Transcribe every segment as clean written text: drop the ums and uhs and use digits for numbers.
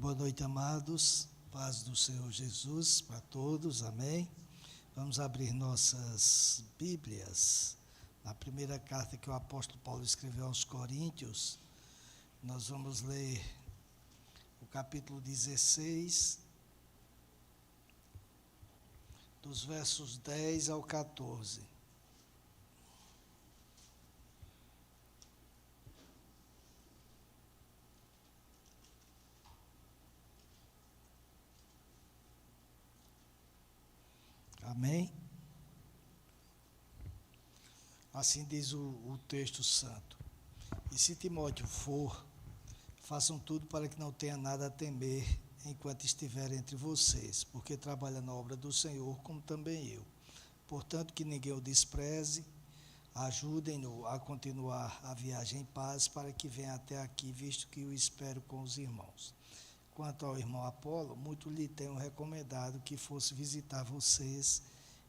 Boa noite, amados. Paz do Senhor Jesus para todos. Amém. Vamos abrir nossas Bíblias. Na primeira carta que o apóstolo Paulo escreveu aos Coríntios, nós vamos ler o capítulo 16, dos versos 10 ao 14. Amém? Assim diz o texto santo. E se Timóteo for, façam tudo para que não tenha nada a temer enquanto estiver entre vocês, porque trabalha na obra do Senhor, como também eu. Portanto, que ninguém o despreze, ajudem-no a continuar a viagem em paz, para que venha até aqui, visto que o espero com os irmãos. Quanto ao irmão Apolo, muito lhe tenho recomendado que fosse visitar vocês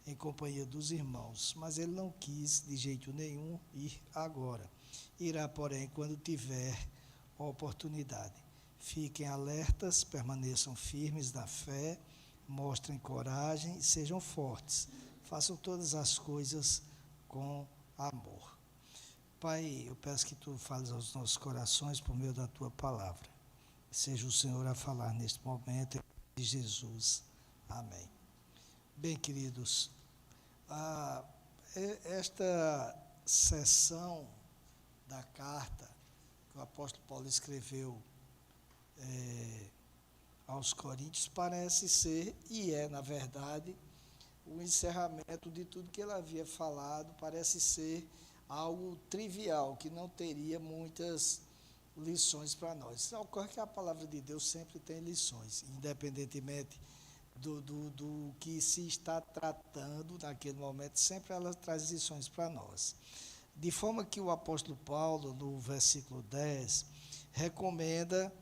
em companhia dos irmãos, mas ele não quis de jeito nenhum ir agora. Irá, porém, quando tiver oportunidade. Fiquem alertas, permaneçam firmes na fé, mostrem coragem e sejam fortes. Façam todas as coisas com amor. Pai, eu peço que tu fales aos nossos corações por meio da tua palavra. Seja o Senhor a falar neste momento, em nome de Jesus. Amém. Bem, queridos, esta sessão da carta que o apóstolo Paulo escreveu aos Coríntios parece ser, e é, na verdade, o encerramento de tudo que ele havia falado, parece ser algo trivial, que não teria muitas lições para nós. Ocorre que a palavra de Deus sempre tem lições, independentemente do que se está tratando naquele momento, sempre ela traz lições para nós. De forma que o apóstolo Paulo, no versículo 10, recomenda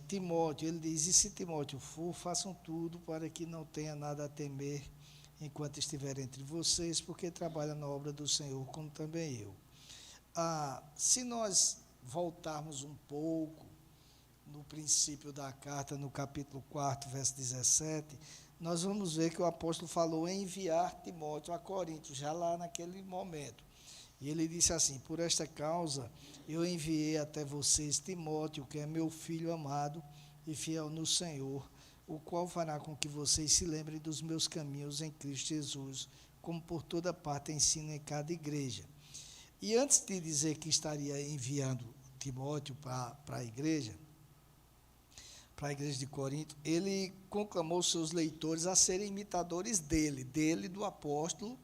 Timóteo. Ele diz: e se Timóteo for, façam tudo para que não tenha nada a temer enquanto estiver entre vocês, porque trabalha na obra do Senhor, como também eu. Se nós voltarmos um pouco no princípio da carta, no capítulo 4, verso 17, nós vamos ver que o apóstolo falou em enviar Timóteo a Corinto, já lá naquele momento. E ele disse assim: por esta causa eu enviei até vocês Timóteo, que é meu filho amado e fiel no Senhor, o qual fará com que vocês se lembrem dos meus caminhos em Cristo Jesus, como por toda parte ensino em cada igreja. E antes de dizer que estaria enviando Timóteo para a igreja de Corinto, ele conclamou seus leitores a serem imitadores dele do apóstolo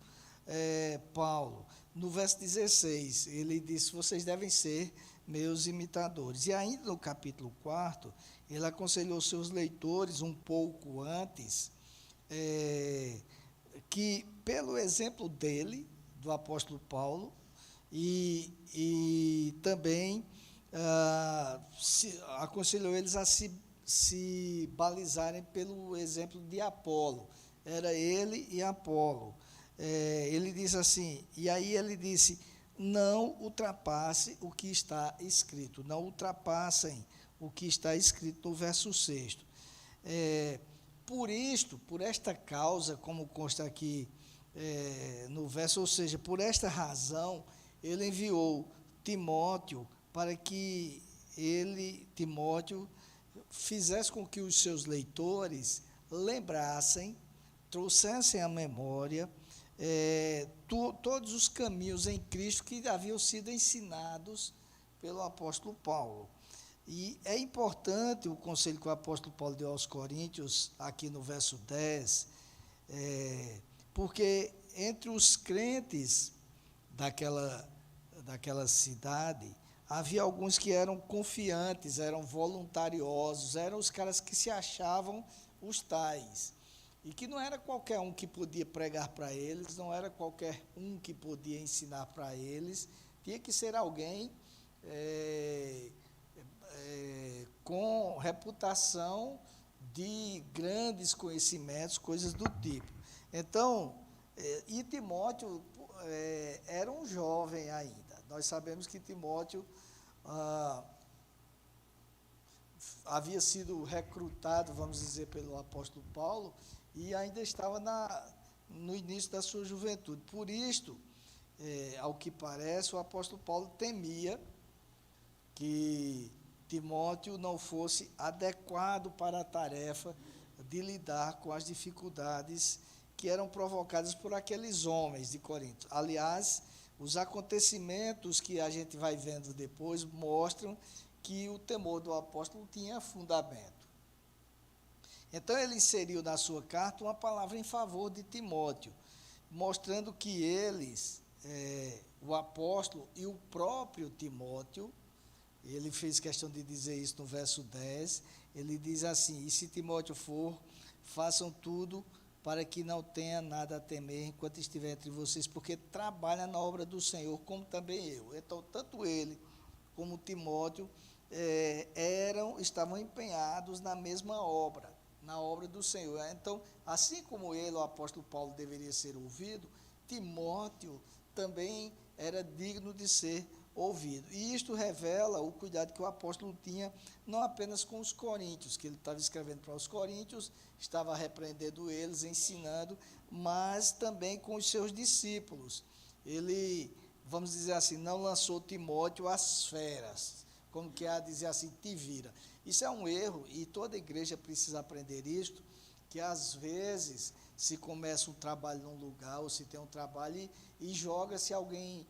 Paulo. No verso 16, ele disse: vocês devem ser meus imitadores. E ainda no capítulo 4, ele aconselhou seus leitores um pouco antes, que pelo exemplo dele, do apóstolo Paulo, e também aconselhou eles a se balizarem pelo exemplo de Apolo. Era ele e Apolo. Ele diz assim, e aí ele disse: não ultrapasse o que está escrito, não ultrapassem o que está escrito no verso 6. Por esta causa, como consta aqui no verso, ou seja, por esta razão, ele enviou Timóteo para que Timóteo, fizesse com que os seus leitores lembrassem, trouxessem à memória todos os caminhos em Cristo que haviam sido ensinados pelo apóstolo Paulo. E é importante o conselho que o apóstolo Paulo deu aos Coríntios, aqui no verso 10, porque entre os crentes daquela cidade, havia alguns que eram confiantes, eram voluntariosos, eram os caras que se achavam os tais. E que não era qualquer um que podia pregar para eles, não era qualquer um que podia ensinar para eles, tinha que ser alguém com reputação de grandes conhecimentos, coisas do tipo. Então, e Timóteo era um jovem ainda. Nós sabemos que Timóteo havia sido recrutado, vamos dizer, pelo apóstolo Paulo, e ainda estava no início da sua juventude. Por isto, ao que parece, o apóstolo Paulo temia que Timóteo não fosse adequado para a tarefa de lidar com as dificuldades que eram provocadas por aqueles homens de Corinto. Aliás, os acontecimentos que a gente vai vendo depois mostram que o temor do apóstolo tinha fundamento. Então ele inseriu na sua carta uma palavra em favor de Timóteo, mostrando que eles, o apóstolo e o próprio Timóteo, ele fez questão de dizer isso no verso 10, ele diz assim: e se Timóteo for, façam tudo para que não tenha nada a temer enquanto estiver entre vocês, porque trabalha na obra do Senhor, como também eu. Então, tanto ele como Timóteo estavam empenhados na mesma obra, na obra do Senhor. Então, assim como ele, o apóstolo Paulo, deveria ser ouvido, Timóteo também era digno de ser ouvido. E isto revela o cuidado que o apóstolo tinha, não apenas com os coríntios, que ele estava escrevendo para os coríntios, estava repreendendo eles, ensinando, mas também com os seus discípulos. Ele, vamos dizer assim, não lançou Timóteo às feras, como que é dizer assim, te vira. Isso é um erro, e toda igreja precisa aprender isto, que às vezes se começa um trabalho num lugar, ou se tem um trabalho e joga-se alguém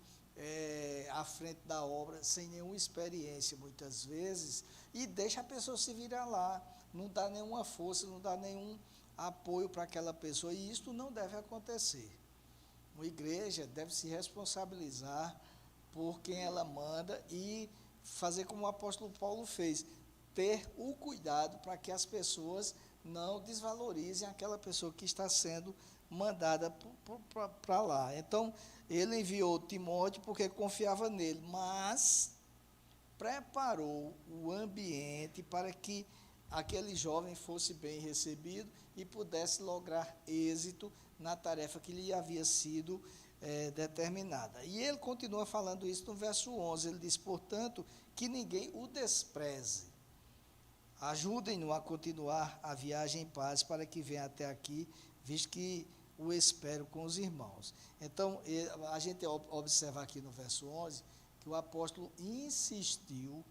à frente da obra, sem nenhuma experiência, muitas vezes, e deixa a pessoa se virar lá, não dá nenhuma força, não dá nenhum apoio para aquela pessoa, e isto não deve acontecer. Uma igreja deve se responsabilizar por quem ela manda e fazer como o apóstolo Paulo fez, ter o cuidado para que as pessoas não desvalorizem aquela pessoa que está sendo mandada para lá. Então, ele enviou Timóteo porque confiava nele, mas preparou o ambiente para que aquele jovem fosse bem recebido e pudesse lograr êxito na tarefa que lhe havia sido determinada. E ele continua falando isso no verso 11, ele diz: portanto, que ninguém o despreze. Ajudem-no a continuar a viagem em paz para que venha até aqui, visto que o espero com os irmãos. Então, a gente observa aqui no verso 11, que o apóstolo insistiu,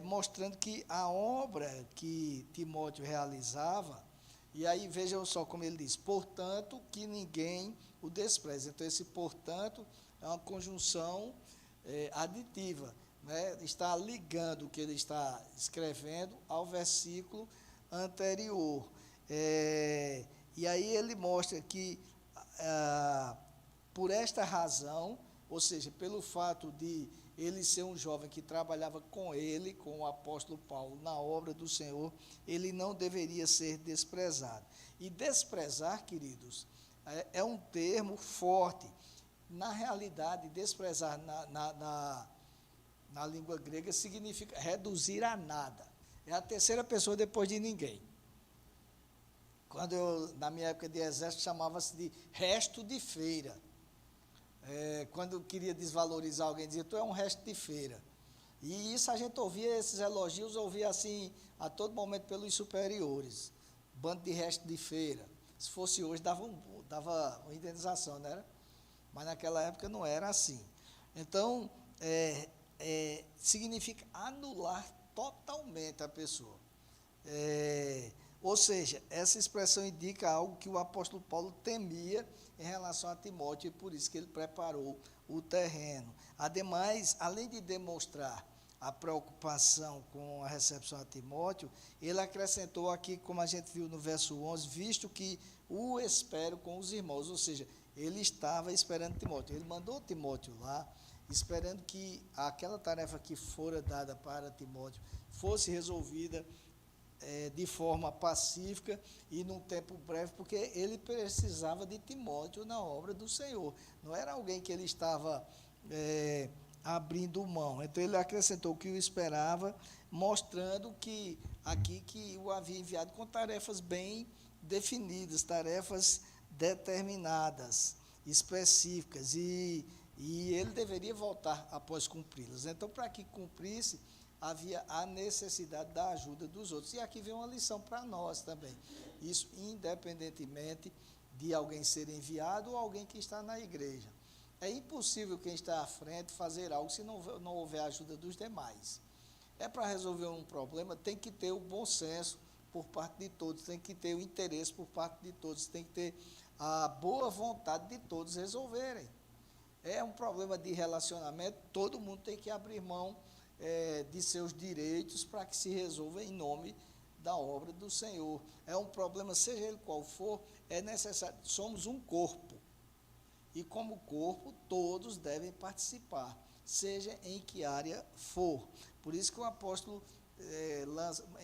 mostrando que a obra que Timóteo realizava, e aí vejam só como ele diz, portanto, que ninguém o despreze. Então, esse portanto é uma conjunção aditiva, né? Está ligando o que ele está escrevendo ao versículo anterior. E aí ele mostra que, por esta razão, ou seja, pelo fato de ele ser um jovem que trabalhava com ele, com o apóstolo Paulo, na obra do Senhor, ele não deveria ser desprezado. E desprezar, queridos, é um termo forte. Na realidade, desprezar na língua grega significa reduzir a nada. É a terceira pessoa depois de ninguém. Quando na minha época de exército, chamava-se de resto de feira. Quando eu queria desvalorizar alguém, dizia, tu é um resto de feira. E isso a gente ouvia, esses elogios, ouvia assim, a todo momento pelos superiores. Bando de resto de feira. Se fosse hoje, dava uma indenização, não era? Mas naquela época não era assim. Então, significa anular totalmente a pessoa. Ou seja, essa expressão indica algo que o apóstolo Paulo temia em relação a Timóteo, e por isso que ele preparou o terreno. Ademais, além de demonstrar a preocupação com a recepção a Timóteo, ele acrescentou aqui, como a gente viu no verso 11, visto que o espero com os irmãos, ou seja, ele estava esperando Timóteo. Ele mandou Timóteo lá, esperando que aquela tarefa que fora dada para Timóteo fosse resolvida de forma pacífica e num tempo breve, porque ele precisava de Timóteo na obra do Senhor. Não era alguém que ele estava abrindo mão. Então ele acrescentou que o esperava, mostrando que aqui que o havia enviado com tarefas bem definidas, tarefas determinadas, específicas, e ele deveria voltar após cumpri-las. Então, para que cumprisse, havia a necessidade da ajuda dos outros. E aqui vem uma lição para nós também. Isso independentemente de alguém ser enviado ou alguém que está na igreja. É impossível quem está à frente fazer algo se não houver a ajuda dos demais. É para resolver um problema, tem que ter o bom senso por parte de todos, tem que ter o interesse por parte de todos, tem que ter a boa vontade de todos resolverem. É um problema de relacionamento, todo mundo tem que abrir mão de seus direitos para que se resolva em nome da obra do Senhor. É um problema, seja ele qual for, é necessário. Somos um corpo. E como corpo, todos devem participar, seja em que área for. Por isso que o apóstolo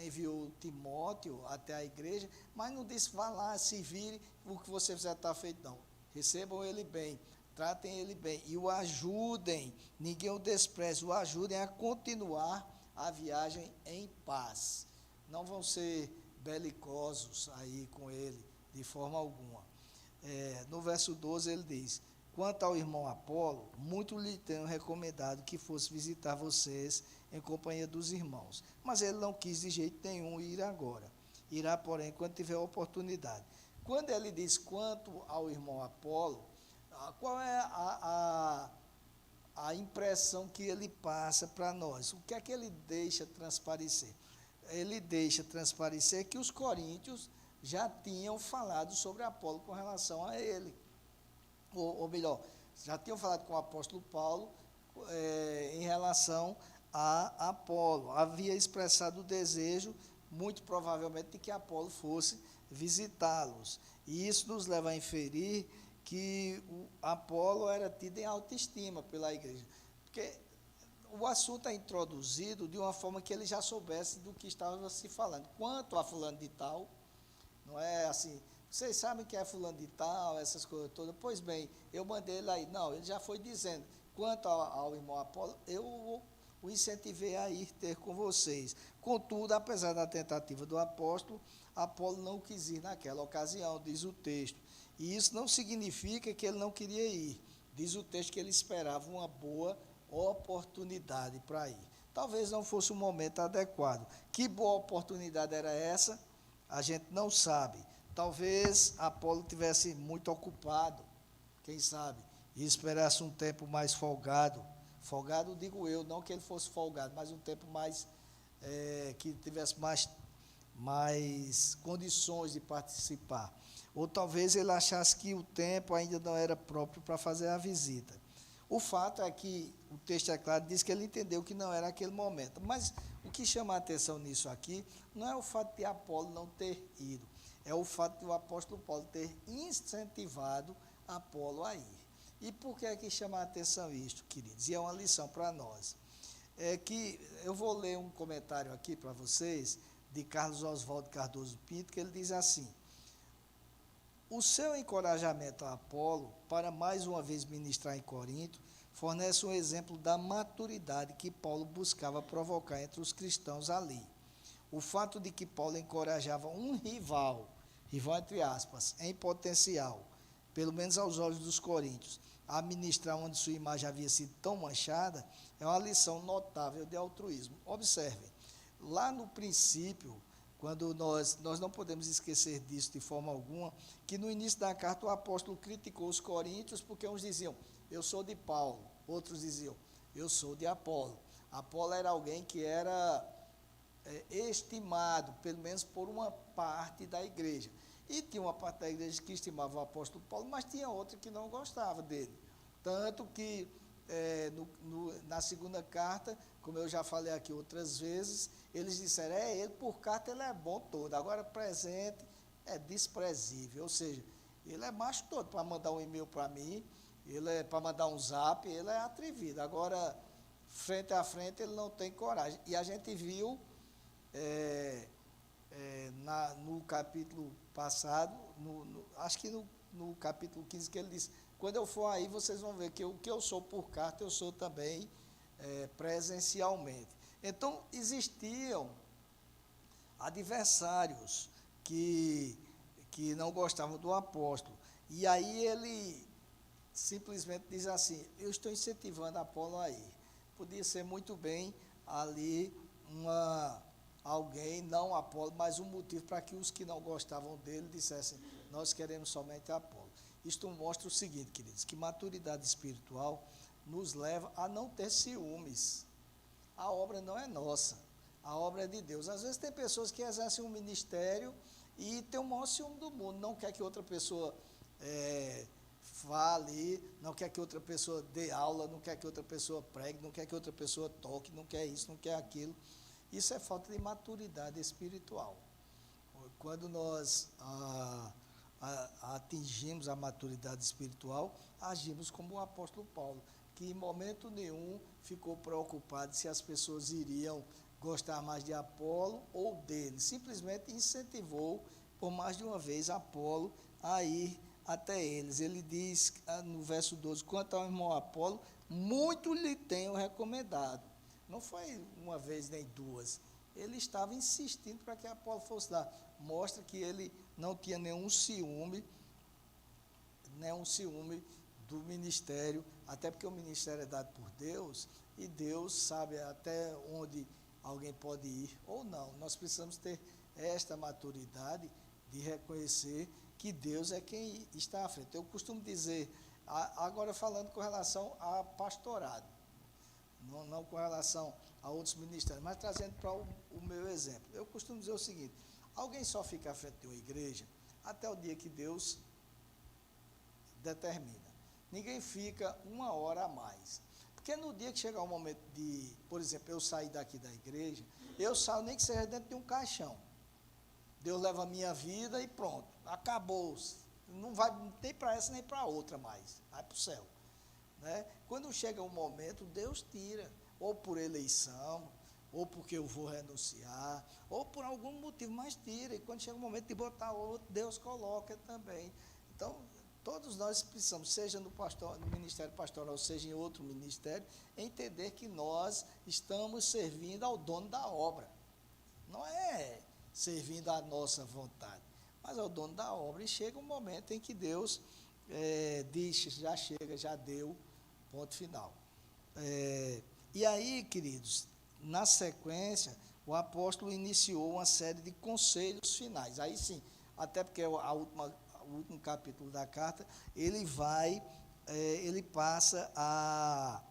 enviou Timóteo até a igreja, mas não disse, vá lá, se vire, o que você fizer está feito, não. Recebam ele bem, tratem ele bem e o ajudem, ninguém o despreze, o ajudem a continuar a viagem em paz. Não vão ser belicosos aí com ele, de forma alguma. No verso 12 ele diz, quanto ao irmão Apolo, muito lhe tenho recomendado que fosse visitar vocês em companhia dos irmãos, mas ele não quis de jeito nenhum ir agora, irá porém quando tiver oportunidade. Quando ele diz quanto ao irmão Apolo, qual é a impressão que ele passa para nós? O que é que ele deixa transparecer? Ele deixa transparecer que os coríntios já tinham falado sobre Apolo com relação a ele. Ou melhor, já tinham falado com o apóstolo Paulo em relação a Apolo. Havia expressado o desejo, muito provavelmente, de que Apolo fosse visitá-los. E isso nos leva a inferir que o Apolo era tido em autoestima pela igreja. Porque o assunto é introduzido de uma forma que ele já soubesse do que estava se falando. Quanto a fulano de tal, não é assim, vocês sabem que é fulano de tal, essas coisas todas. Pois bem, eu mandei ele aí. Não, ele já foi dizendo, quanto ao irmão Apolo, eu o incentivei a ir ter com vocês. Contudo, apesar da tentativa do apóstolo, Apolo não quis ir naquela ocasião, diz o texto. E isso não significa que ele não queria ir. Diz o texto que ele esperava uma boa oportunidade para ir. Talvez não fosse o momento adequado. Que boa oportunidade era essa? A gente não sabe. Talvez Apolo tivesse muito ocupado, quem sabe, e esperasse um tempo mais folgado. Folgado, digo eu, não que ele fosse folgado, mas um tempo mais, que tivesse mais condições de participar. Ou talvez ele achasse que o tempo ainda não era próprio para fazer a visita. O fato é que o texto é claro, diz que ele entendeu que não era aquele momento. Mas o que chama a atenção nisso aqui não é o fato de Apolo não ter ido, é o fato de o apóstolo Paulo ter incentivado Apolo a ir. E por que é que chama a atenção isto, queridos? E é uma lição para nós. É que eu vou ler um comentário aqui para vocês, de Carlos Oswaldo Cardoso Pinto, que ele diz assim, o seu encorajamento a Apolo para mais uma vez ministrar em Corinto fornece um exemplo da maturidade que Paulo buscava provocar entre os cristãos ali. O fato de que Paulo encorajava um rival entre aspas, em potencial, pelo menos aos olhos dos coríntios, a ministrar onde sua imagem havia sido tão manchada, é uma lição notável de altruísmo. Observem, lá no princípio, quando nós não podemos esquecer disso de forma alguma, que no início da carta o apóstolo criticou os coríntios, porque uns diziam, eu sou de Paulo, outros diziam, eu sou de Apolo. Apolo era alguém que era estimado, pelo menos por uma parte da igreja. E tinha uma parte da igreja que estimava o apóstolo Paulo, mas tinha outra que não gostava dele. Tanto que na segunda carta, como eu já falei aqui outras vezes, eles disseram, ele por carta ele é bom todo, agora presente é desprezível, ou seja, ele é macho todo para mandar um e-mail para mim, ele é para mandar um zap, ele é atrevido, agora frente a frente ele não tem coragem. E a gente viu no capítulo passado, acho que no capítulo 15, que ele disse, quando eu for aí, vocês vão ver que o que eu sou por carta, eu sou também presencialmente. Então, existiam adversários que não gostavam do apóstolo. E aí ele simplesmente diz assim, eu estou incentivando Apolo a ir. Podia ser muito bem ali alguém, não Apolo, mas um motivo para que os que não gostavam dele dissessem, nós queremos somente Apolo. Isto mostra o seguinte, queridos, que maturidade espiritual nos leva a não ter ciúmes. A obra não é nossa, a obra é de Deus. Às vezes tem pessoas que exercem um ministério e tem o maior ciúme do mundo, não quer que outra pessoa fale, não quer que outra pessoa dê aula, não quer que outra pessoa pregue, não quer que outra pessoa toque, não quer isso, não quer aquilo. Isso é falta de maturidade espiritual. Quando nós atingimos a maturidade espiritual, agimos como o apóstolo Paulo, que em momento nenhum ficou preocupado se as pessoas iriam gostar mais de Apolo ou dele. Simplesmente incentivou, por mais de uma vez, Apolo a ir até eles. Ele diz no verso 12, quanto ao irmão Apolo, muito lhe tenho recomendado. Não foi uma vez nem duas. Ele estava insistindo para que Apolo fosse lá. Mostra que ele não tinha nenhum ciúme do ministério, até porque o ministério é dado por Deus, e Deus sabe até onde alguém pode ir ou não. Nós precisamos ter esta maturidade de reconhecer que Deus é quem está à frente. Eu costumo dizer, agora falando com relação a pastorado, não com relação a outros ministérios, mas trazendo para o meu exemplo. Eu costumo dizer o seguinte, alguém só fica à frente de uma igreja até o dia que Deus determina. Ninguém fica uma hora a mais. Porque no dia que chegar o momento de, por exemplo, eu sair daqui da igreja, eu saio nem que seja dentro de um caixão. Deus leva a minha vida e pronto, acabou. Não vai nem para essa nem para outra mais, vai para o céu. Né? Quando chega um momento, Deus tira, ou por eleição, ou porque eu vou renunciar, ou por algum motivo, mas tira. E quando chega o momento de botar outro, Deus coloca também. Então, todos nós precisamos, seja no ministério pastoral, seja em outro ministério, entender que nós estamos servindo ao dono da obra. Não é servindo à nossa vontade, mas ao dono da obra. E chega um momento em que Deus diz, já chega, já deu, ponto final. E aí, queridos, na sequência, o apóstolo iniciou uma série de conselhos finais. Aí sim, até porque o último capítulo da carta, ele passa a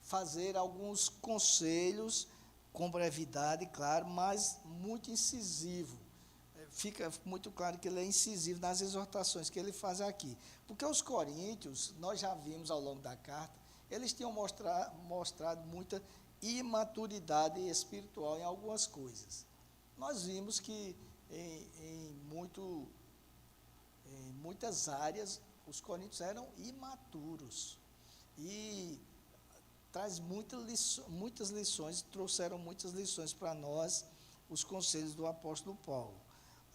fazer alguns conselhos com brevidade, claro, mas muito incisivo. Fica muito claro que ele é incisivo nas exortações que ele faz aqui. Porque os coríntios, nós já vimos ao longo da carta, eles tinham mostrado muita imaturidade espiritual em algumas coisas. Nós vimos que em muitas áreas os coríntios eram imaturos. E traz muitas lições, trouxeram muitas lições para nós, os conselhos do apóstolo Paulo.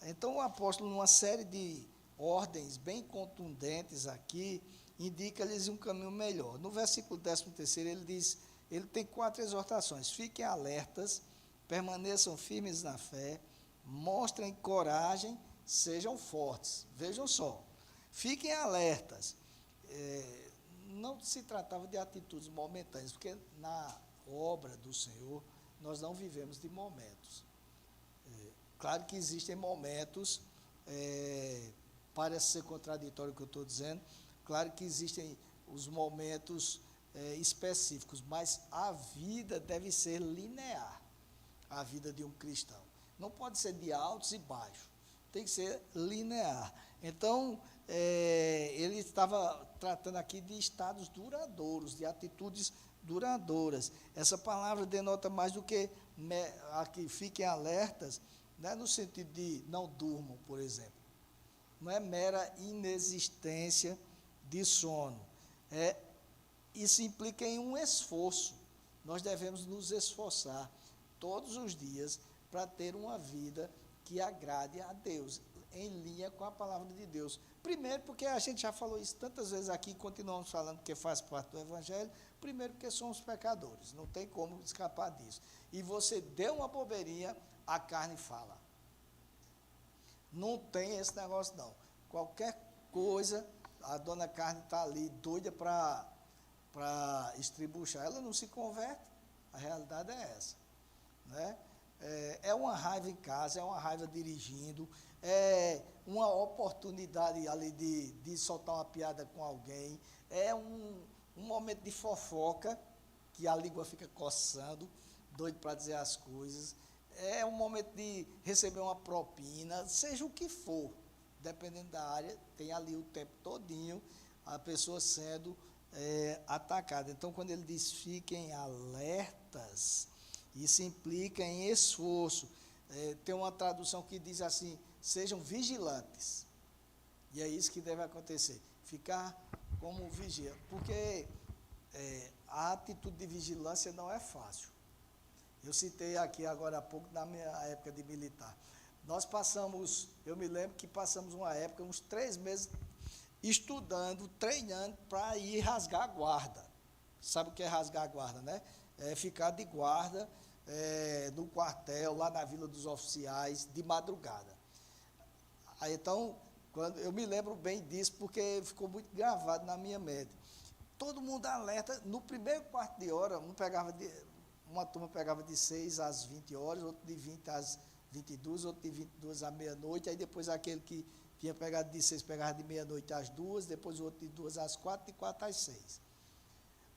Então, o apóstolo, numa série de ordens bem contundentes aqui, indica-lhes um caminho melhor. No versículo 13º, ele diz, ele tem 4 exortações. Fiquem alertas, permaneçam firmes na fé, mostrem coragem, sejam fortes. Vejam só, fiquem alertas. Não se tratava de atitudes momentâneas, porque na obra do Senhor, nós não vivemos de momentos. Claro que existem momentos, parece ser contraditório o que eu estou dizendo, claro que existem os momentos específicos, mas a vida deve ser linear, a vida de um cristão. Não pode ser de altos e baixos, tem que ser linear. Então, ele estava tratando aqui de estados duradouros, de atitudes duradouras. Essa palavra denota mais do que aqui, fiquem alertas, não é no sentido de não durmam, por exemplo. Não é mera inexistência de sono. Isso implica em um esforço. Nós devemos nos esforçar todos os dias para ter uma vida que agrade a Deus, em linha com a palavra de Deus. Primeiro, porque a gente já falou isso tantas vezes aqui, continuamos falando que faz parte do Evangelho. Primeiro, porque somos pecadores, não tem como escapar disso. E você deu uma bobeirinha, a carne fala. Não tem esse negócio, não. Qualquer coisa, a dona carne está ali, doida para estribuchar. Ela não se converte. A realidade é essa, né? É uma raiva em casa, é uma raiva dirigindo, é uma oportunidade ali de soltar uma piada com alguém, é um momento de fofoca, que a língua fica coçando, doido para dizer as coisas, é um momento de receber uma propina, seja o que for, dependendo da área, tem ali o tempo todinho a pessoa sendo atacada. Então, quando ele diz fiquem alertas, isso implica em esforço. Tem uma tradução que diz assim, sejam vigilantes. E é isso que deve acontecer, ficar como vigia. Porque a atitude de vigilância não é fácil. Eu citei aqui agora há pouco, na minha época de militar. Nós passamos, eu me lembro que passamos uma época, uns 3 meses, estudando, treinando para ir rasgar a guarda. Sabe o que é rasgar a guarda, né? É ficar de guarda no quartel, lá na Vila dos Oficiais, de madrugada. Aí, então, eu me lembro bem disso, porque ficou muito gravado na minha mente. Todo mundo alerta, no primeiro quarto de hora, uma turma pegava de 6 às 20 horas, outro de 20 às 22, outro de 22 à meia-noite, aí depois aquele que tinha pegado de 6 pegava de meia-noite às 2, depois o outro de 2 às 4, de 4 às 6.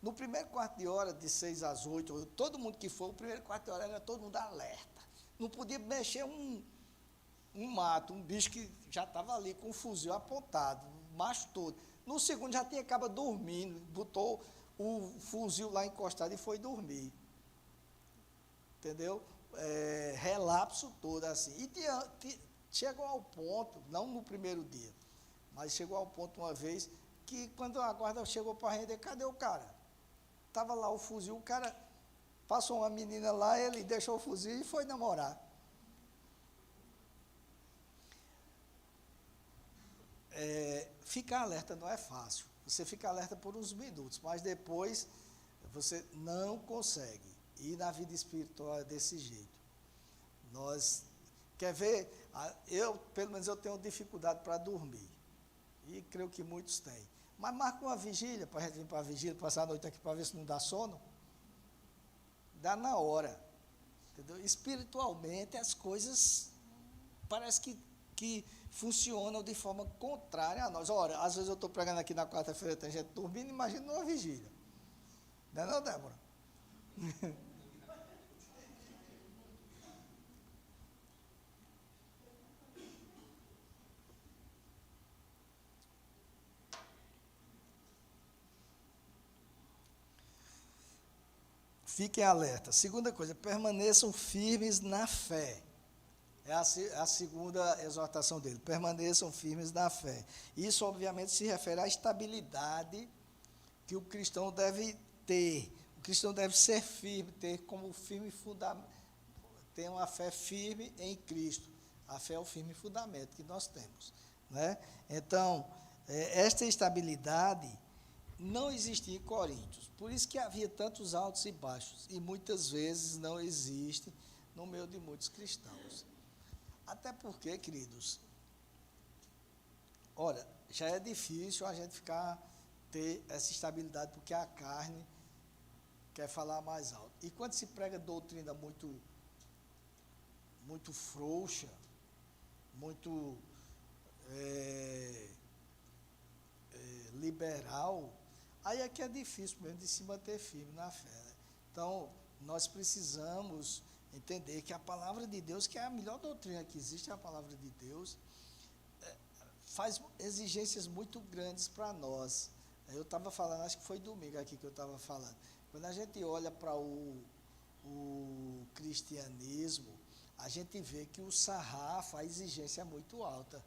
No primeiro quarto de hora, de 6 às 8, todo mundo que for, o primeiro quarto de hora era todo mundo alerta. Não podia mexer um mato, um bicho que já estava ali com o fuzil apontado, o macho todo. No segundo já tinha acaba dormindo, botou o fuzil lá encostado e foi dormir. Entendeu? Relapso todo assim. E chegou ao ponto, não no primeiro dia, mas chegou ao ponto uma vez que quando a guarda chegou para render, cadê o cara? Estava lá o fuzil, o cara passou uma menina lá, ele deixou o fuzil e foi namorar. Ficar alerta não é fácil. Você fica alerta por uns minutos, mas depois você não consegue. E na vida espiritual é desse jeito. Quer ver? Pelo menos eu tenho dificuldade para dormir. E creio que muitos têm. Mas marca uma vigília, para a gente vir para a vigília, passar a noite aqui para ver se não dá sono. Dá na hora. Entendeu? Espiritualmente as coisas parece que funcionam de forma contrária a nós. Ora, às vezes eu estou pregando aqui na quarta-feira, tem gente dormindo, imagina numa vigília. Não é não, Débora? Fiquem alerta. Segunda coisa, permaneçam firmes na fé. É a segunda exortação dele. Permaneçam firmes na fé. Isso, obviamente, se refere à estabilidade que o cristão deve ter. O cristão deve ser firme, ter como firme fundamento, ter uma fé firme em Cristo. A fé é o firme fundamento que nós temos, né? Então, esta estabilidade não existia em Coríntios. Por isso que havia tantos altos e baixos. E muitas vezes não existe no meio de muitos cristãos. Até porque, queridos, olha, já é difícil a gente ter essa estabilidade, porque a carne quer falar mais alto. E quando se prega doutrina muito frouxa, muito liberal, aí é que é difícil mesmo de se manter firme na fé, né? Então, nós precisamos entender que a palavra de Deus, que é a melhor doutrina que existe, a palavra de Deus, faz exigências muito grandes para nós. Eu estava falando, acho que foi domingo aqui que eu estava falando, quando a gente olha para o cristianismo, a gente vê que o sarrafo, a exigência é muito alta.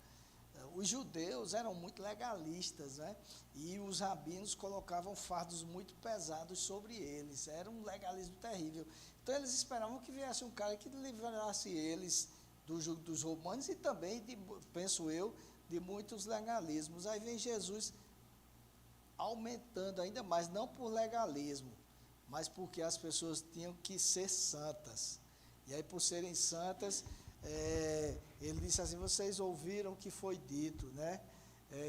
Os judeus eram muito legalistas, né? E os rabinos colocavam fardos muito pesados sobre eles, era um legalismo terrível. Então eles esperavam que viesse um cara que livrasse eles do jugo dos romanos e também, penso eu, de muitos legalismos. Aí vem Jesus aumentando ainda mais, não por legalismo, mas porque as pessoas tinham que ser santas. E aí, por serem santas, ele disse assim, vocês ouviram o que foi dito, né?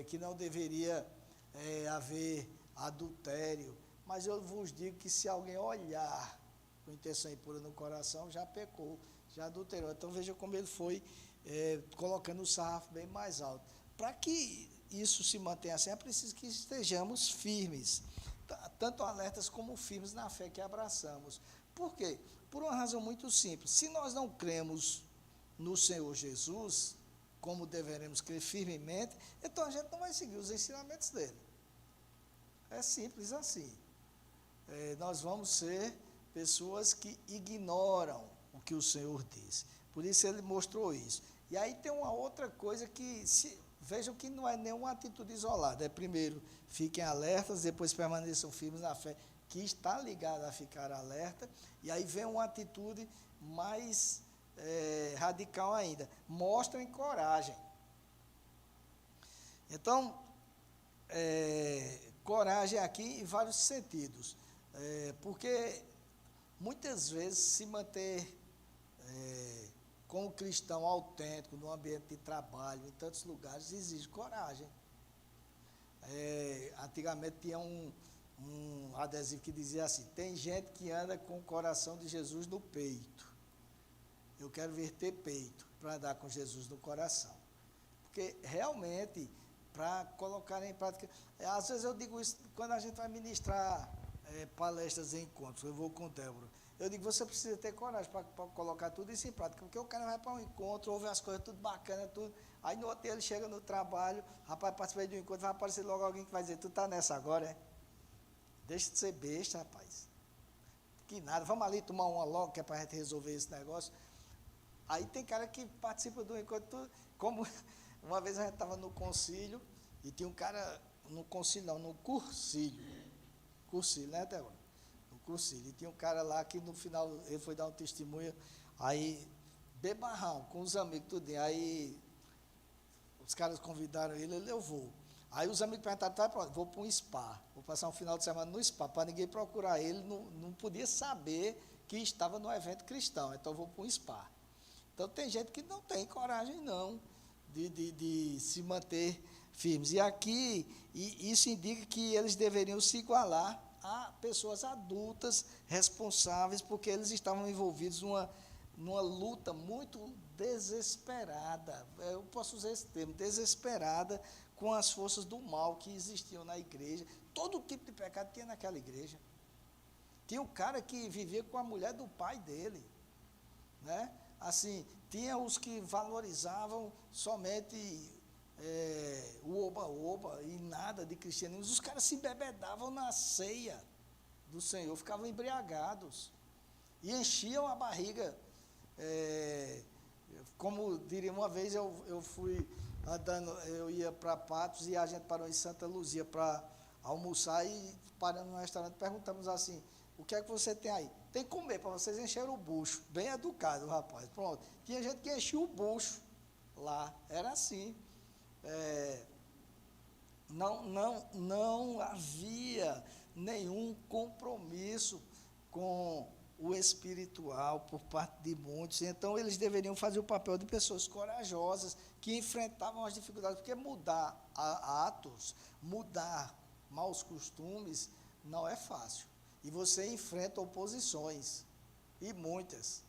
Que não deveria haver adultério, mas eu vos digo que se alguém olhar com intenção impura no coração, já pecou, já adulterou. Então veja como ele foi colocando o sarrafo bem mais alto. Para que isso se mantenha assim, é preciso que estejamos firmes, tanto alertas como firmes na fé que abraçamos. Por quê? Por uma razão muito simples. Se nós não cremos no Senhor Jesus, como deveremos crer firmemente, então a gente não vai seguir os ensinamentos dele. É simples assim. Nós vamos ser pessoas que ignoram o que o Senhor diz. Por isso ele mostrou isso. E aí tem uma outra coisa que, vejam que não é nenhuma atitude isolada. Primeiro, fiquem alertas, depois permaneçam firmes na fé, que está ligada a ficar alerta. E aí vem uma atitude mais radical ainda. Mostrem coragem. Então, coragem aqui em vários sentidos. Porque muitas vezes se manter como cristão autêntico no ambiente de trabalho, em tantos lugares, exige coragem. Antigamente tinha um adesivo que dizia assim: tem gente que anda com o coração de Jesus no peito. Eu quero ver ter peito para andar com Jesus no coração. Porque realmente, para colocar em prática, às vezes eu digo isso quando a gente vai ministrar palestras em encontros, eu vou com o Débora. Eu digo, você precisa ter coragem para colocar tudo isso em prática, porque o cara vai para um encontro, ouve as coisas tudo bacana, tudo, aí no outro dia ele chega no trabalho, rapaz, participei de um encontro, vai aparecer logo alguém que vai dizer, tu está nessa agora, é? Deixa de ser besta, rapaz. Que nada, vamos ali tomar uma logo, que é para a gente resolver esse negócio. Aí tem cara que participa do encontro, como uma vez a gente estava no concílio, e tinha um cara, no concílio não, no cursilho, né, Débora? E tinha um cara lá que no final ele foi dar um testemunho, aí bebarrão, com os amigos, tudo. Aí os caras convidaram ele, eu vou. Aí os amigos perguntaram, tá, pronto, vou para um spa, vou passar um final de semana no spa, para ninguém procurar ele, não podia saber que estava no evento cristão, então eu vou para um spa. Então tem gente que não tem coragem não de se manter firmes. E aqui, isso indica que eles deveriam se igualar a pessoas adultas, responsáveis, porque eles estavam envolvidos numa luta muito desesperada, eu posso usar esse termo, desesperada, com as forças do mal que existiam na igreja. Todo tipo de pecado tinha naquela igreja. Tinha um cara que vivia com a mulher do pai dele, né? Assim, tinha os que valorizavam somente o oba-oba e nada de cristianismo. Os caras se embebedavam na ceia do Senhor, ficavam embriagados e enchiam a barriga. Como diria, uma vez eu fui andando, eu ia para Patos e a gente parou em Santa Luzia para almoçar e parando no restaurante, perguntamos assim, o que é que você tem aí? Tem que comer, para vocês encherem o bucho. Bem educado o rapaz, pronto. Tinha gente que enchia o bucho lá, era assim. Não havia nenhum compromisso com o espiritual por parte de muitos. Então eles deveriam fazer o papel de pessoas corajosas que enfrentavam as dificuldades, porque mudar atos, mudar maus costumes não é fácil. E você enfrenta oposições, e muitas.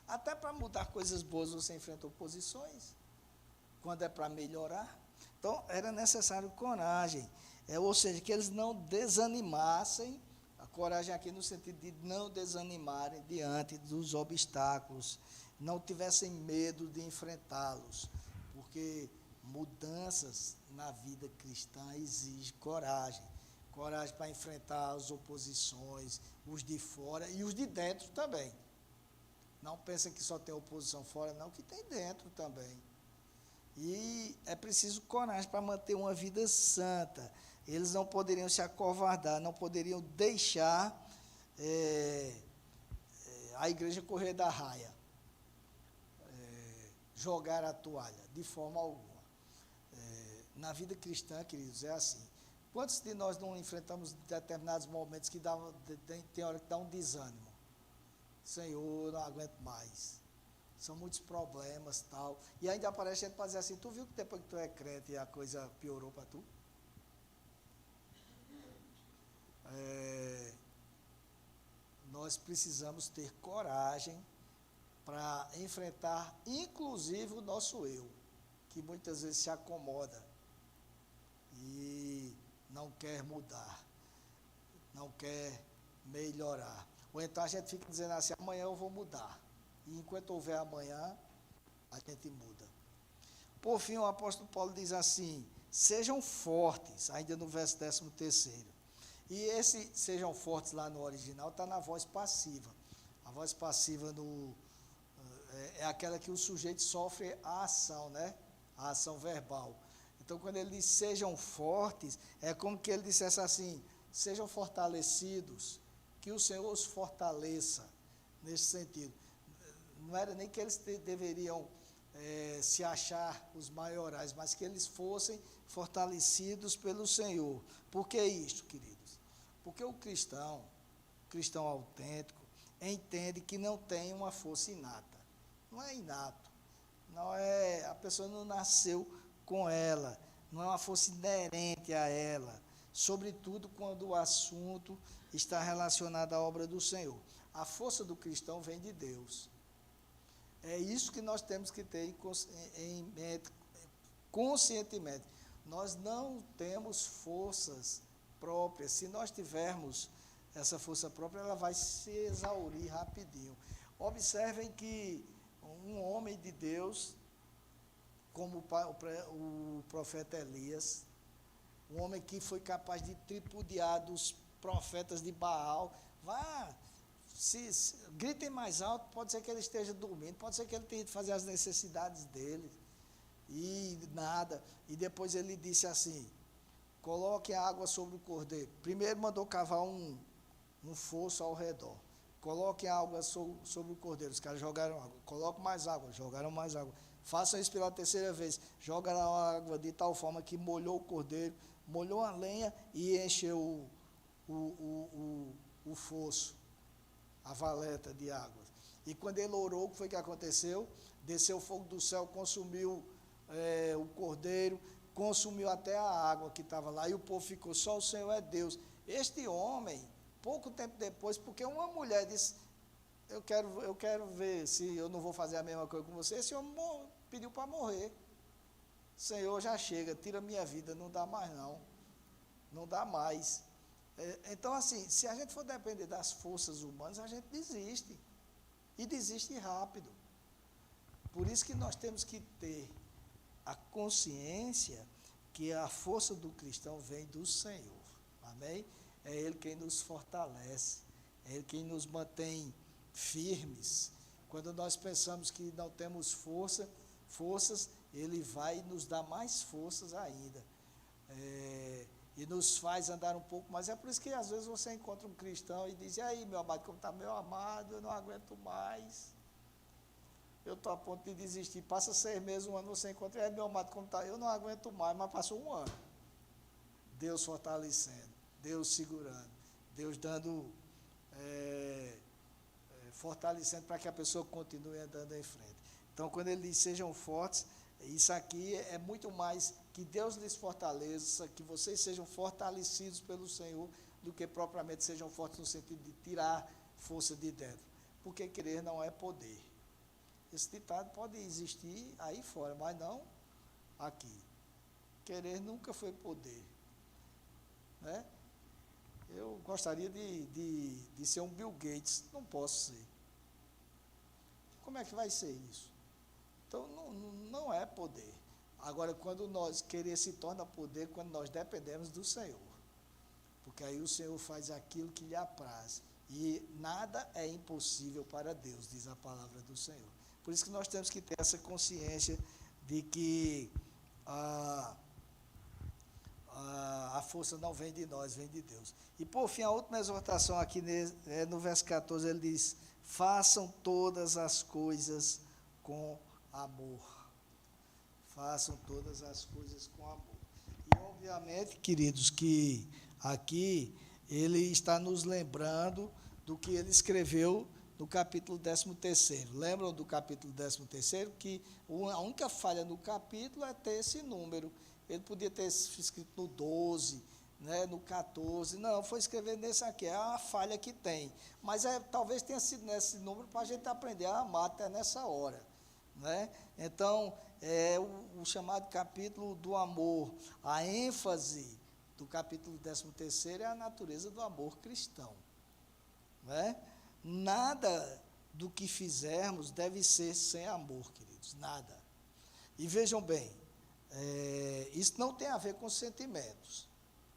Até para mudar coisas boas você enfrenta oposições, quando é para melhorar. Então, era necessário coragem, ou seja, que eles não desanimassem, a coragem aqui no sentido de não desanimarem diante dos obstáculos, não tivessem medo de enfrentá-los, porque mudanças na vida cristã exigem coragem para enfrentar as oposições, os de fora e os de dentro também. Não pensem que só tem oposição fora, não, que tem dentro também. E é preciso coragem para manter uma vida santa. Eles não poderiam se acovardar, não poderiam deixar a igreja correr da raia, jogar a toalha, de forma alguma. Na vida cristã, queridos, é assim. Quantos de nós não enfrentamos determinados momentos que tem hora que dá um desânimo? Senhor, eu não aguento mais. São muitos problemas, tal. E ainda aparece gente para dizer assim, tu viu que depois que tu é crente a coisa piorou para tu? nós precisamos ter coragem para enfrentar, inclusive, o nosso eu, que muitas vezes se acomoda e não quer mudar, não quer melhorar. Ou então a gente fica dizendo assim, amanhã eu vou mudar. E enquanto houver amanhã, a gente muda. Por fim, o apóstolo Paulo diz assim, sejam fortes, ainda no verso 13º. E esse sejam fortes lá no original está na voz passiva. A voz passiva é aquela que o sujeito sofre a ação, né? A ação verbal. Então, quando ele diz sejam fortes, é como que ele dissesse assim, sejam fortalecidos, que o Senhor os fortaleça, nesse sentido. Não era nem que eles deveriam se achar os maiorais, mas que eles fossem fortalecidos pelo Senhor. Por que isto, queridos? Porque o cristão autêntico, entende que não tem uma força inata. Não é inato. A pessoa não nasceu com ela, não é uma força inerente a ela, sobretudo quando o assunto está relacionado à obra do Senhor. A força do cristão vem de Deus. É isso que nós temos que ter em mente, conscientemente. Nós não temos forças próprias. Se nós tivermos essa força própria, ela vai se exaurir rapidinho. Observem que um homem de Deus, como o profeta Elias, um homem que foi capaz de tripudiar dos profetas de Baal, gritem mais alto, pode ser que ele esteja dormindo, pode ser que ele tenha de fazer as necessidades dele, e nada. E depois ele disse assim, coloque a água sobre o cordeiro. Primeiro mandou cavar um fosso ao redor. Coloque a água sobre o cordeiro. Os caras jogaram água. Coloque mais água. Jogaram mais água. Façam isso pela terceira vez. Jogaram a água de tal forma que molhou o cordeiro, molhou a lenha e encheu o fosso, a valeta de água. E quando ele orou, o que foi que aconteceu? Desceu o fogo do céu, consumiu o cordeiro, consumiu até a água que estava lá, e o povo ficou, só o Senhor é Deus. Este homem, pouco tempo depois, porque uma mulher disse, eu quero ver se eu não vou fazer a mesma coisa com você, esse homem pediu para morrer. Senhor, já chega, tira minha vida, não dá mais não dá mais. Então, assim, se a gente for depender das forças humanas, a gente desiste, e desiste rápido. Por isso que nós temos que ter a consciência que a força do cristão vem do Senhor, amém? É Ele quem nos fortalece, é Ele quem nos mantém firmes. Quando nós pensamos que não temos forças, Ele vai nos dar mais forças ainda, e nos faz andar um pouco mais. É por isso que às vezes você encontra um cristão e diz, e aí, meu amado, como está meu amado, eu não aguento mais, eu estou a ponto de desistir. Passa 6 meses, um ano, você encontra, e aí, meu amado, como está, eu não aguento mais, mas passou um ano. Deus fortalecendo, Deus segurando, Deus dando, fortalecendo para que a pessoa continue andando em frente. Então, quando ele diz, sejam fortes, isso aqui é muito mais que Deus lhes fortaleça, que vocês sejam fortalecidos pelo Senhor, do que propriamente sejam fortes no sentido de tirar força de dentro. Porque querer não é poder. Esse ditado pode existir aí fora, mas não aqui. Querer nunca foi poder, né? Eu gostaria de ser um Bill Gates, não posso ser. Como é que vai ser isso? Então, não é poder. Agora, quando querer se torna poder, quando nós dependemos do Senhor. Porque aí o Senhor faz aquilo que lhe apraz. E nada é impossível para Deus, diz a palavra do Senhor. Por isso que nós temos que ter essa consciência de que a força não vem de nós, vem de Deus. E por fim, a última exortação aqui no verso 14, ele diz, façam todas as coisas com amor. Façam todas as coisas com amor. E obviamente, queridos, que aqui ele está nos lembrando do que ele escreveu no capítulo 13º. Lembram do capítulo 13º? Que a única falha no capítulo é ter esse número. Ele podia ter escrito no 12, né, no 14, não, foi escrever nesse aqui, é a falha que tem, mas talvez tenha sido nesse número para a gente aprender a amar até nessa hora, né? Então, o chamado capítulo do amor, a ênfase do capítulo 13º é a natureza do amor cristão, né? Nada do que fizermos deve ser sem amor, queridos, nada. E vejam bem, isso não tem a ver com sentimentos.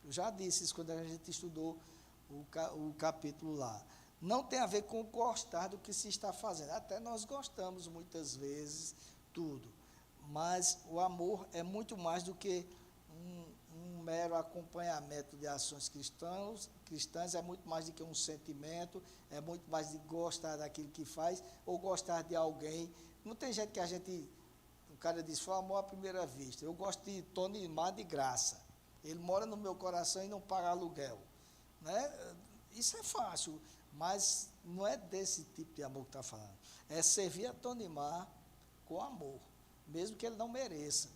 Eu já disse isso quando a gente estudou o capítulo lá. Não tem a ver com gostar do que se está fazendo. Até nós gostamos muitas vezes, tudo. Mas o amor é muito mais do que um mero acompanhamento de ações cristãs, é muito mais do que um sentimento, é muito mais de gostar daquilo que faz, ou gostar de alguém. Não tem gente que o cara diz, foi amor à primeira vista. Eu gosto de Tony Mar de graça. Ele mora no meu coração e não paga aluguel, né? Isso é fácil, mas não é desse tipo de amor que está falando. É servir a Tony Mar com amor, mesmo que ele não mereça.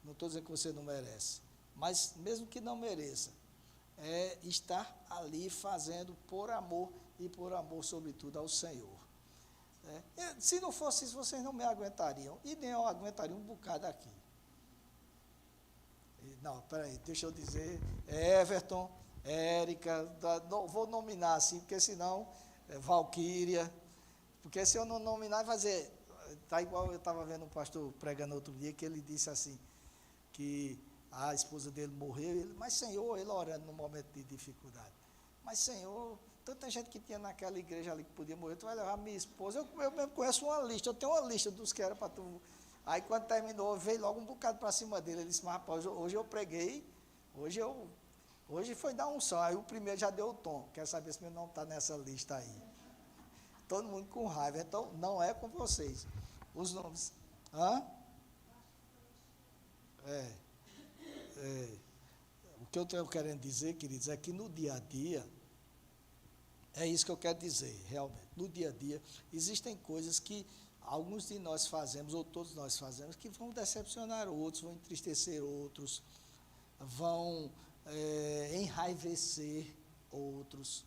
Não estou dizendo que você não merece, mas mesmo que não mereça, é estar ali fazendo por amor e por amor, sobretudo, ao Senhor. Se não fosse isso, vocês não me aguentariam, e nem eu aguentaria um bocado aqui. Não, peraí, deixa eu dizer, Everton, Érica, vou nominar assim, porque senão, Valquíria, porque se eu não nominar, vai fazer, está igual eu estava vendo um pastor pregando outro dia, que ele disse assim, que a esposa dele morreu, mas Senhor, ele orando no momento de dificuldade, mas Senhor, tanta gente que tinha naquela igreja ali que podia morrer, tu vai levar minha esposa, eu mesmo conheço uma lista, eu tenho uma lista dos que era para tu. Aí quando terminou, veio logo um bocado para cima dele. Ele disse, mas rapaz, hoje eu preguei, hoje foi dar unção. Aí o primeiro já deu o tom. Quero saber se meu nome está nessa lista aí. Todo mundo com raiva. Então, não é com vocês. Os nomes. Hã? O que eu estou querendo dizer, queridos, é que no dia a dia, é isso que eu quero dizer, realmente. No dia a dia, existem coisas que alguns de nós fazemos, ou todos nós fazemos, que vão decepcionar outros, vão entristecer outros, vão enraivecer outros.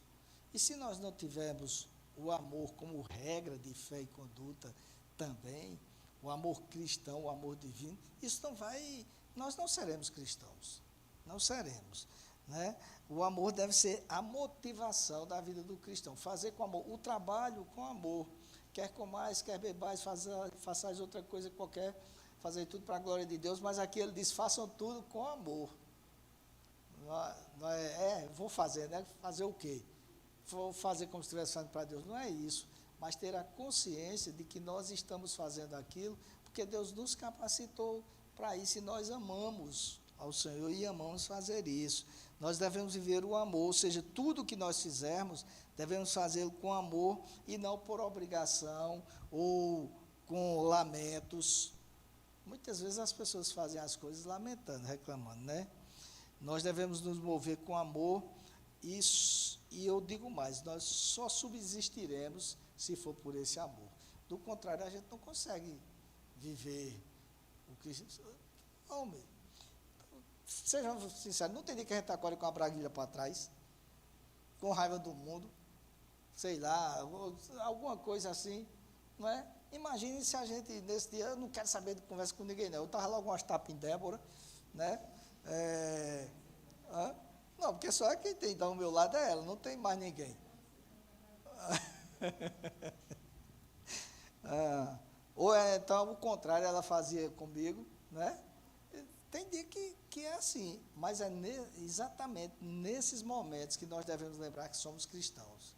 E se nós não tivermos o amor como regra de fé e conduta também, o amor cristão, o amor divino, isso não vai, nós não seremos cristãos, não seremos, né? O amor deve ser a motivação da vida do cristão, fazer com amor, o trabalho com amor, quer comais, quer bebais, façais outra coisa qualquer, fazer tudo para a glória de Deus, mas aqui ele diz, façam tudo com amor. Vou fazer, né? Fazer o quê? Vou fazer como se estivesse fazendo para Deus. Não é isso, mas ter a consciência de que nós estamos fazendo aquilo, porque Deus nos capacitou para isso, e nós amamos ao Senhor e amamos fazer isso. Nós devemos viver o amor, ou seja, tudo que nós fizermos, devemos fazê-lo com amor e não por obrigação ou com lamentos. Muitas vezes as pessoas fazem as coisas lamentando, reclamando, né? Nós devemos nos mover com amor e eu digo mais, nós só subsistiremos se for por esse amor. Do contrário, a gente não consegue viver o cristianismo. Homem, sejam sinceros, não tem dia que a gente acorda com a braguilha para trás, com raiva do mundo, sei lá, alguma coisa assim, não é? Imagine se a gente, nesse dia, eu não quero saber de conversa com ninguém, não. Eu estava logo umas tapas em Débora, né? Não, porque só quem tem ao meu lado é ela, não tem mais ninguém. Ou então, o contrário, ela fazia comigo, né? Tem dia que é assim, mas é exatamente nesses momentos que nós devemos lembrar que somos cristãos.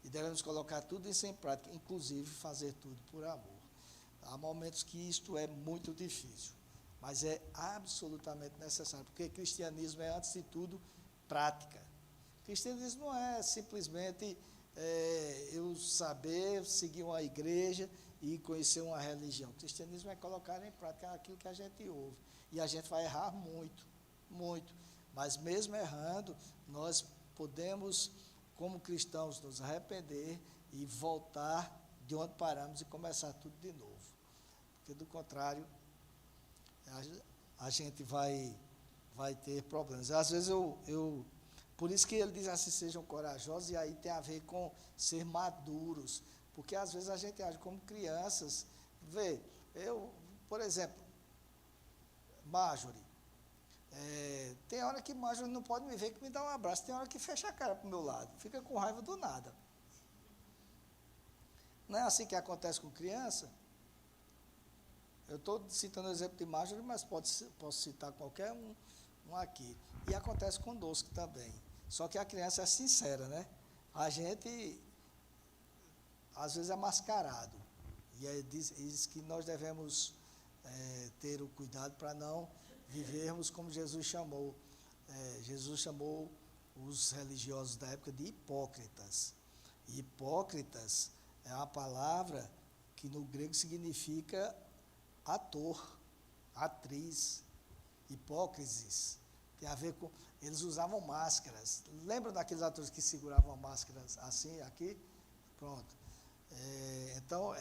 E devemos colocar tudo isso em prática, inclusive fazer tudo por amor. Há momentos que isto é muito difícil, mas é absolutamente necessário, porque cristianismo é, antes de tudo, prática. Cristianismo não é simplesmente eu saber seguir uma igreja e conhecer uma religião. Cristianismo é colocar em prática aquilo que a gente ouve. E a gente vai errar muito, muito. Mas mesmo errando, nós podemos, como cristãos, nos arrepender e voltar de onde paramos e começar tudo de novo. Porque, do contrário, a gente vai vai ter problemas. Às vezes por isso que ele diz assim, sejam corajosos, e aí tem a ver com ser maduros, porque às vezes a gente age como crianças. Vê, por exemplo, Marjorie, tem hora que Marjorie não pode me ver que me dá um abraço, tem hora que fecha a cara para o meu lado, fica com raiva do nada. Não é assim que acontece com criança? Eu estou citando o exemplo de Marjorie, mas posso citar qualquer um aqui. E acontece conosco também. Só que a criança é sincera, né? A gente, às vezes, é mascarado. E aí diz que nós devemos ter o cuidado para não vivermos como Jesus chamou. Jesus chamou os religiosos da época de hipócritas. E hipócritas é uma palavra que no grego significa ator, atriz, hipócrisis. Tem a ver com... Eles usavam máscaras. Lembram daqueles atores que seguravam máscaras assim, aqui? Pronto. Então,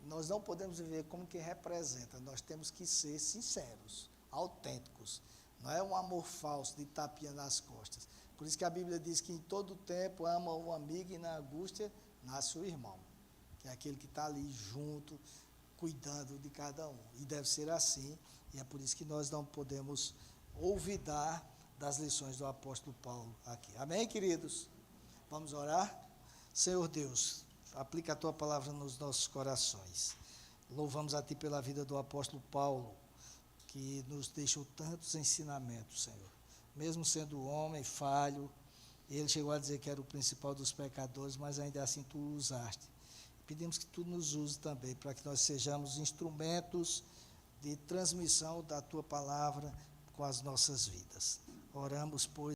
nós não podemos viver como quem representa. Nós temos que ser sinceros, autênticos. Não é um amor falso de tapinha nas costas. Por isso que a Bíblia diz que em todo tempo ama o amigo e na angústia nasce o irmão. Que é aquele que está ali junto, cuidando de cada um. E deve ser assim. E é por isso que nós não podemos olvidar das lições do apóstolo Paulo aqui. Amém, queridos? Vamos orar? Senhor Deus, aplica a tua palavra nos nossos corações. Louvamos a ti pela vida do apóstolo Paulo, que nos deixou tantos ensinamentos, Senhor. Mesmo sendo homem falho, ele chegou a dizer que era o principal dos pecadores, mas ainda assim tu o usaste. Pedimos que tu nos use também, para que nós sejamos instrumentos de transmissão da tua palavra com as nossas vidas. Oramos, pois,